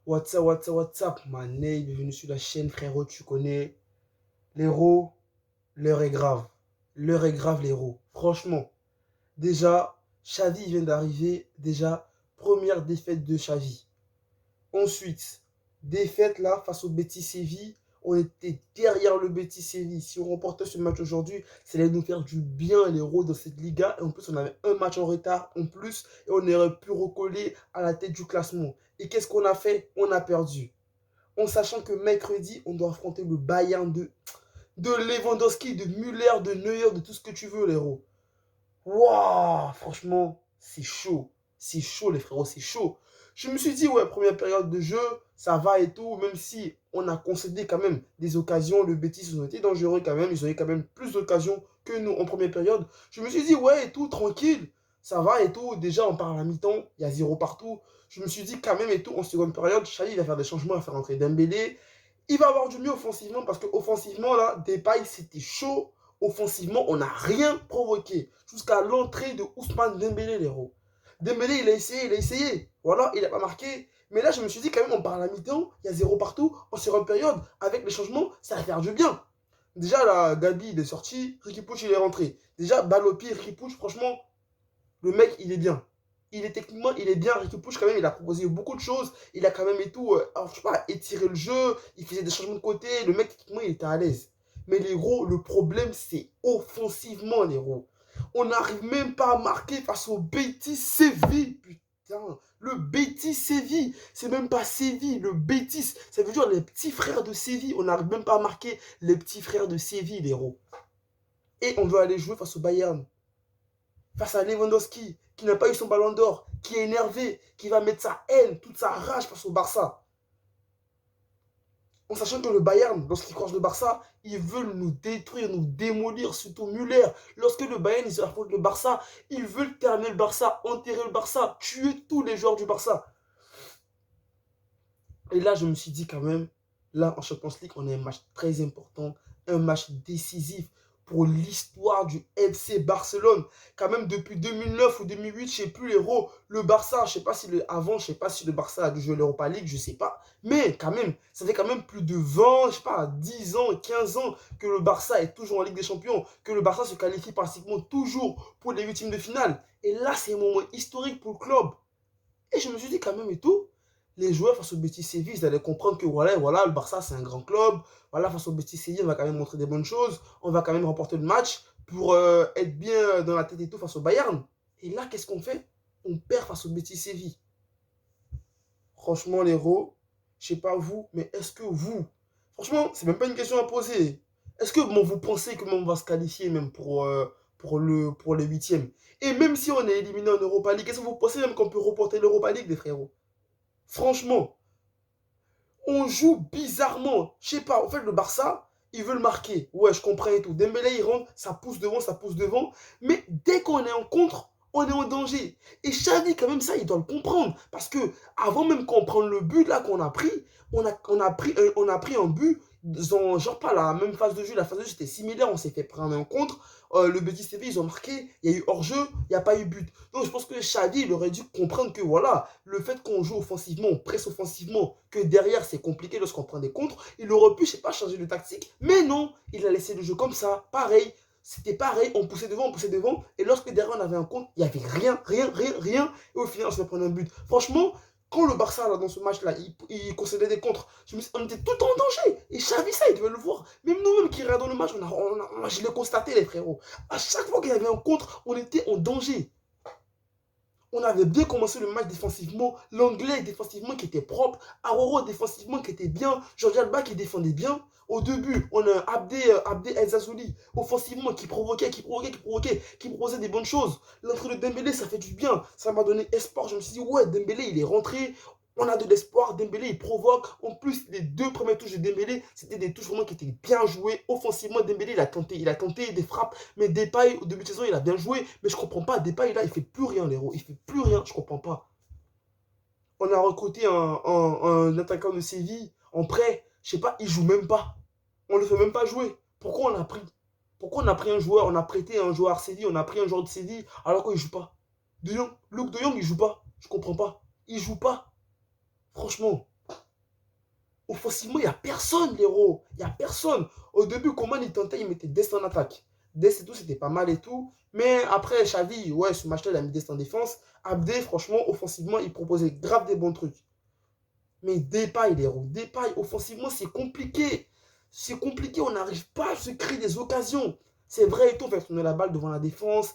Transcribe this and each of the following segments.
What's up, mané, bienvenue sur la chaîne, frérot, tu connais. L'héros, l'heure est grave. L'heure est grave, l'héros. Franchement, déjà, Xavi vient d'arriver. Déjà, première défaite de Xavi. Ensuite, défaite là face au Betis Séville. On était derrière le Betis Séville. Si on remportait ce match aujourd'hui, ça allait nous faire du bien, les héros, dans cette Liga. Et en plus, on avait un match en retard en plus. Et on aurait pu recoller à la tête du classement. Et qu'est-ce qu'on a fait? On a perdu. En sachant que mercredi, on doit affronter le Bayern de Lewandowski, de Müller, de Neuer, de tout ce que tu veux, les héros. Waouh, franchement, c'est chaud. C'est chaud, les frérots, c'est chaud. Je me suis dit, ouais, première période de jeu, ça va et tout, même si on a concédé quand même des occasions. Le Betis, ils ont été dangereux quand même. Ils ont eu quand même plus d'occasions que nous en première période. Je me suis dit, ouais, et tout, tranquille, ça va et tout. Déjà, on part à la mi-temps, il y a 0 partout. Je me suis dit, quand même et tout, en seconde période, Xavi va faire des changements, il va faire entrer Dembélé. Il va avoir du mieux offensivement parce qu'offensivement, là, Depay, c'était chaud. Offensivement, on n'a rien provoqué. Jusqu'à l'entrée de Ousmane Dembélé, les héros. Dembélé, il a essayé, il a essayé. Voilà, il n'a pas marqué. Mais là, je me suis dit, quand même, on part à la mi-temps, il y a 0 partout. En seconde période, avec les changements, ça va faire du bien. Déjà, là, Gabi, il est sorti. Riqui Puig, il est rentré. Déjà, balle au pied, Riqui Puig, franchement, le mec, il est bien. Il est techniquement, il est bien. Riqui Puig, quand même, il a proposé beaucoup de choses. Il a quand même et tout, je sais pas, étiré le jeu. Il faisait des changements de côté. Le mec, techniquement, il était à l'aise. Mais les héros, le problème, c'est offensivement, les héros. On n'arrive même pas à marquer face au Betis Séville. Putain, le Betis Séville. C'est même pas Séville, le Betis. Ça veut dire les petits frères de Séville. On n'arrive même pas à marquer les petits frères de Séville, les héros. Et on veut aller jouer face au Bayern. Face à Lewandowski, qui n'a pas eu son ballon d'or, qui est énervé, qui va mettre sa haine, toute sa rage face au Barça. En sachant que le Bayern, lorsqu'il croise le Barça, ils veulent nous détruire, nous démolir, surtout Müller. Lorsque le Bayern ils affrontent le Barça, ils veulent terminer le Barça, enterrer le Barça, tuer tous les joueurs du Barça. Et là, je me suis dit quand même, là, en Champions League, on a un match très important, un match décisif pour l'histoire du FC Barcelone. Quand même, depuis 2009 ou 2008, je ne sais plus les héros, le Barça, je ne sais pas si avant, je ne sais pas si le Barça a dû jouer l'Europa League, je ne sais pas. Mais quand même, ça fait quand même plus de 20, je ne sais pas, 10 ans, 15 ans que le Barça est toujours en Ligue des Champions, que le Barça se qualifie pratiquement toujours pour les huitièmes de finale. Et là, c'est un moment historique pour le club. Et je me suis dit quand même et tout, les joueurs face au Betis Séville, ils allaient comprendre que voilà, le Barça c'est un grand club. Voilà, face au Betis Séville, on va quand même montrer des bonnes choses. On va quand même remporter le match pour être bien dans la tête et tout face au Bayern. Et là, qu'est-ce qu'on fait? On perd face au Betis Séville. Franchement, les héros, je sais pas vous, mais est-ce que vous, franchement, c'est même pas une question à poser. Est-ce que bon, vous pensez que on va se qualifier même pour les huitièmes? Et même si on est éliminé en Europa League, est-ce que vous pensez même qu'on peut reporter l'Europa League, les frérots? Franchement, on joue bizarrement. Je sais pas, en fait, le Barça, ils veulent marquer. Ouais, je comprends et tout. Dembélé, il rentre, ça pousse devant, ça pousse devant. Mais dès qu'on est en contre, on est en danger. Et Xavi, quand même, ça, il doit le comprendre. Parce que avant même qu'on prenne le but là qu'on a pris, on a pris un but dans, genre pas la même phase de jeu. La phase de jeu, c'était similaire. On s'est fait prendre un contre. Le Betis TV, ils ont marqué. Il y a eu hors-jeu, il n'y a pas eu but. Donc, je pense que Xavi, il aurait dû comprendre que voilà, le fait qu'on joue offensivement, on presse offensivement, que derrière, c'est compliqué lorsqu'on prend des contres, il aurait pu, je sais pas, changer de tactique. Mais non, il a laissé le jeu comme ça. Pareil. C'était pareil, on poussait devant, et lorsque derrière on avait un compte, il n'y avait rien, et au final on se fait prendre un but. Franchement, quand le Barça, là, dans ce match-là, il concédait des contres, on était tout le temps en danger. Et Xavi, ça, il devait le voir. Même nous-mêmes qui regardons le match, je l'ai constaté, les frérots. À chaque fois qu'il y avait un contre, on était en danger. On avait bien commencé le match défensivement. L'anglais défensivement qui était propre. Aroro défensivement qui était bien. Jordi Alba qui défendait bien. Au début, on a Abdé El Zazouli offensivement qui provoquait, qui proposait des bonnes choses. L'entrée de Dembélé, ça fait du bien. Ça m'a donné espoir. Je me suis dit, ouais, Dembélé, il est rentré. On a de l'espoir. Dembélé, il provoque. En plus, les deux premières touches de Dembélé, c'était des touches vraiment qui étaient bien jouées. Offensivement, Dembélé, il a tenté des frappes. Mais Depay, au début de saison, il a bien joué. Mais je comprends pas. Depay, là, il fait plus rien, l'héros. Il fait plus rien. Je comprends pas. On a recruté un attaquant de Séville en prêt. Je sais pas, il joue même pas. On le fait même pas jouer. Pourquoi on a pris? Pourquoi on a pris un joueur, on a prêté un joueur à Séville, on a pris un joueur de Séville alors qu'il joue pas? De Jong, Luke De Jong, il joue pas. Je comprends pas. Il joue pas. Franchement. Offensivement, il n'y a personne, l'héros. Il n'y a personne. Au début, Coman, il tentait, il mettait Dest en attaque. Dest et tout, c'était pas mal et tout. Mais après, Xavi, ouais, ce match-là, il a mis Dest en défense. Abdé, franchement, offensivement, il proposait grave des bons trucs. Mais Depay, l'héros. Depay, offensivement, c'est compliqué. C'est compliqué, on n'arrive pas à se créer des occasions. C'est vrai et tout, on fait tourner la balle devant la défense.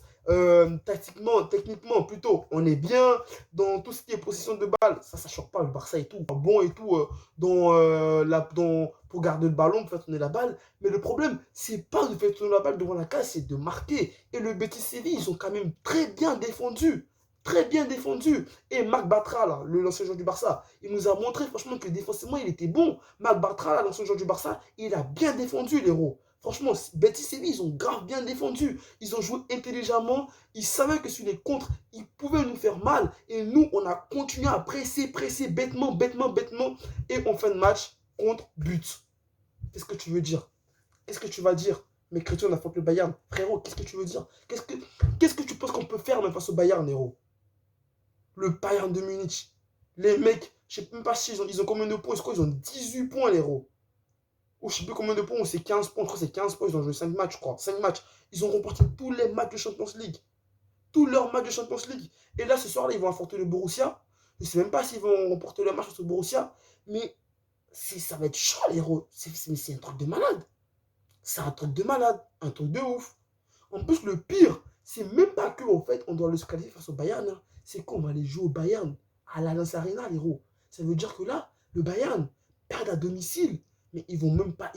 Tactiquement, techniquement, plutôt, on est bien dans tout ce qui est possession de balle. Ça ne choque pas le Barça et tout. Bon et tout, pour garder le ballon, pour faire tourner la balle. Mais le problème, c'est pas de faire tourner la balle devant la case, c'est de marquer. Et le Betis Séville, ils ont quand même très bien défendu. Très bien défendu. Et Marc Bartra, là, l'ancien joueur du Barça, il nous a montré franchement que défensivement, il était bon. Marc Bartra, là, l'ancien joueur du Barça, il a bien défendu, l'héros. Franchement, Betis Séville, ils ont grave bien défendu. Ils ont joué intelligemment. Ils savaient que sur les contres, ils pouvaient nous faire mal. Et nous, on a continué à presser, presser bêtement, bêtement, bêtement. Et en fin de match, contre but. Qu'est-ce que tu veux dire? Qu'est-ce que tu vas dire? Mais Chrétien, on affronte le Bayern. Frérot, qu'est-ce que tu veux dire? Qu'est-ce que tu penses qu'on peut faire même face au Bayern, héros? Le Bayern de Munich. Les mecs, je ne sais même pas si ils ont combien de points. Ils ont 18 points, les héros. Ou je ne sais plus combien de points, ou c'est 15 points. Je crois que c'est 15 points. Ils ont joué 5 matchs, je crois. 5 matchs. Ils ont remporté tous les matchs de Champions League. Tous leurs matchs de Champions League. Et là, ce soir-là, ils vont affronter le Borussia. Je ne sais même pas s'ils vont remporter le match contre le Borussia. Mais ça va être chaud, les héros. C'est un truc de malade. C'est un truc de malade. Un truc de ouf. En plus, le pire, c'est même pas que, en fait, on doit le se qualifier face au Bayern. Hein. C'est qu'on va aller jouer au Bayern, à l'Allianz Arena, les héros. Ça veut dire que là, le Bayern perd à domicile. Mais ils vont même pas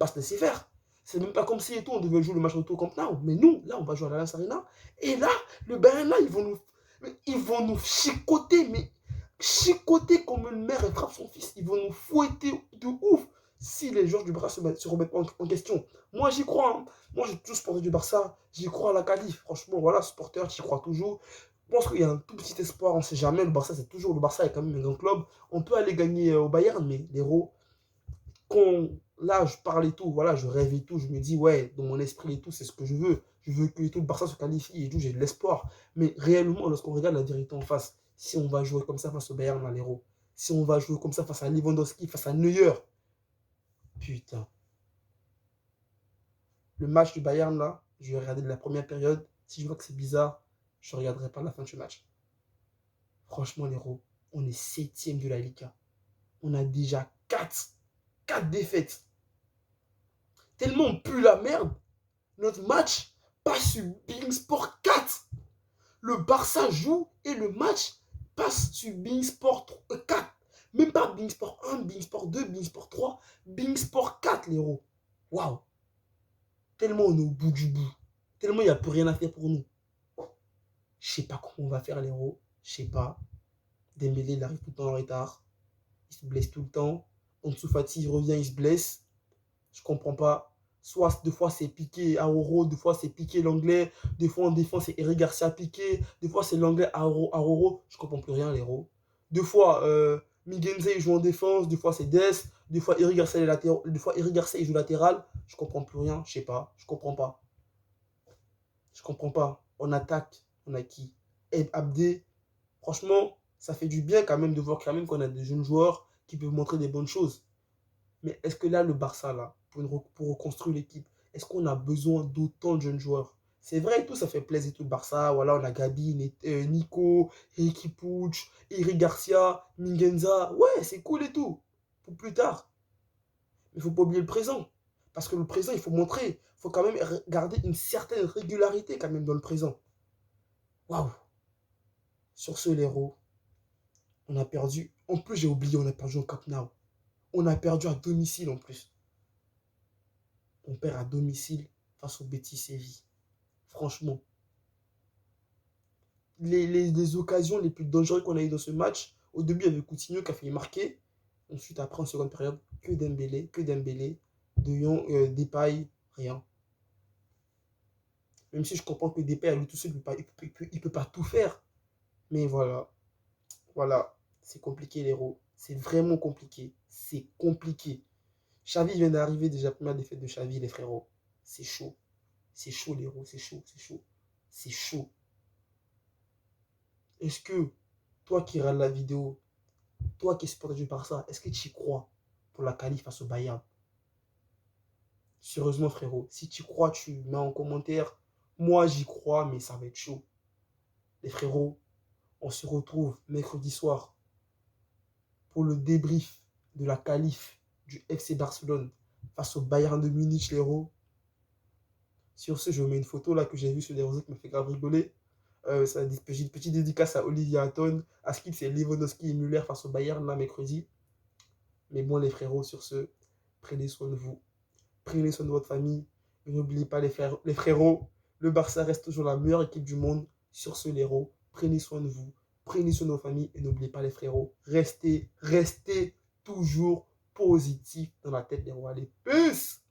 se laisser faire. C'est même pas comme si et tout, on devait jouer le match retour contre nous. Mais nous, là, on va jouer à l'Allianz Arena. Et là, le Bayern, là, ils vont nous chicoter, mais chicoter comme une mère elle frappe son fils. Ils vont nous fouetter de ouf si les joueurs du Barça se remettent en question. Moi, j'y crois. Hein. Moi, j'ai toujours supporté du Barça. J'y crois à la qualif. Franchement, voilà, supporter, j'y crois toujours. Je pense qu'il y a un tout petit espoir. On ne sait jamais. Le Barça, c'est toujours le Barça est quand même un grand club. On peut aller gagner au Bayern, mais l'héros, là, je parle et tout, voilà, je rêve et tout. Je me dis, ouais, dans mon esprit et tout, c'est ce que je veux. Je veux que tout le Barça se qualifie et tout, j'ai de l'espoir. Mais réellement, lorsqu'on regarde la vérité en face, si on va jouer comme ça face au Bayern, l'héros, si on va jouer comme ça face à Lewandowski, face à Neuer, putain. Le match du Bayern, là, je vais regarder de la première période. Si je vois que c'est bizarre, je ne regarderai pas la fin du match. Franchement, les héros, on est septième de la Liga. On a déjà 4 défaites. Tellement on pue la merde. Notre match passe sur Bein Sport 4. Le Barça joue et le match passe sur Bein Sport 4. Même pas Bein Sport 1, Bein Sport 2, Bein Sport 3, Bein Sport 4, les héros. Waouh. Tellement on est au bout du bout. Tellement il n'y a plus rien à faire pour nous. Je sais pas comment on va faire, les héros. Je sais pas. Dembélé, il arrive tout le temps en retard. Il se blesse tout le temps. Ansu Fati, il revient, il se blesse. Je comprends pas. Soit deux fois c'est Piqué à Oro, deux fois c'est Piqué l'anglais, deux fois en défense c'est Eric Garcia Piqué, deux fois c'est l'anglais à Oro. Je comprends plus rien, les héros. Deux fois Miguenze il joue en défense, deux fois c'est Dest, deux fois Eric Garcia est latéral, deux fois Eric Garcia il joue latéral. Je comprends plus rien, je sais pas, je comprends pas. Je comprends pas. On attaque, on a qui? Ed Abdé. Franchement, ça fait du bien quand même de voir quand même qu'on a des jeunes joueurs qui peuvent montrer des bonnes choses. Mais est-ce que là, le Barça, là, pour reconstruire l'équipe, est-ce qu'on a besoin d'autant de jeunes joueurs? C'est vrai et tout, ça fait plaisir tout le Barça. Voilà, on a Gabi, Nico, Ricky Puig, Eric Garcia, Mingenza. Ouais, c'est cool et tout. Pour plus tard. Mais il ne faut pas oublier le présent. Parce que le présent, il faut montrer. Il faut quand même garder une certaine régularité quand même dans le présent. Waouh. Sur ce, les héros, on a perdu. En plus, j'ai oublié, on a perdu au Camp Nou. On a perdu à domicile en plus. On perd à domicile face au Betis Séville. Franchement, les occasions les plus dangereuses qu'on a eues dans ce match, au début, il y avait Coutinho qui a failli marquer. Ensuite, après, en seconde période, que Dembélé, De Jong, Depay, rien. Même si je comprends que Depay, à lui tout seul, il peut pas tout faire. Mais voilà, voilà, c'est compliqué, les héros. C'est vraiment compliqué. C'est compliqué. Xavi vient d'arriver déjà, première défaite de Xavi, les frérots. C'est chaud. C'est chaud, les héros, c'est chaud, c'est chaud. C'est chaud. Est-ce que toi qui regardes la vidéo, toi qui es supporter du Barça, est-ce que tu y crois? pour la qualif face au Bayern. Sérieusement, frérot, si tu crois, tu mets en commentaire. Moi, j'y crois, mais ça va être chaud. Les frérots, on se retrouve mercredi soir pour le débrief de la qualif du FC Barcelone face au Bayern de Munich, les héros. Sur ce, je mets une photo là que j'ai vue sur les réseaux qui me fait grave rigoler. J'ai une petite dédicace à Olivier Hatton. À Skip, c'est Lewandowski et Müller face au Bayern là mercredi. Mais bon, les frérots, sur ce, prenez soin de vous. Prenez soin de votre famille. Et n'oubliez pas, les frérots, le Barça reste toujours la meilleure équipe du monde. Sur ce, les héros, prenez soin de vous. Prenez soin de vos familles. Et n'oubliez pas, les frérots, restez toujours positif dans la tête des rois. Allez, peace!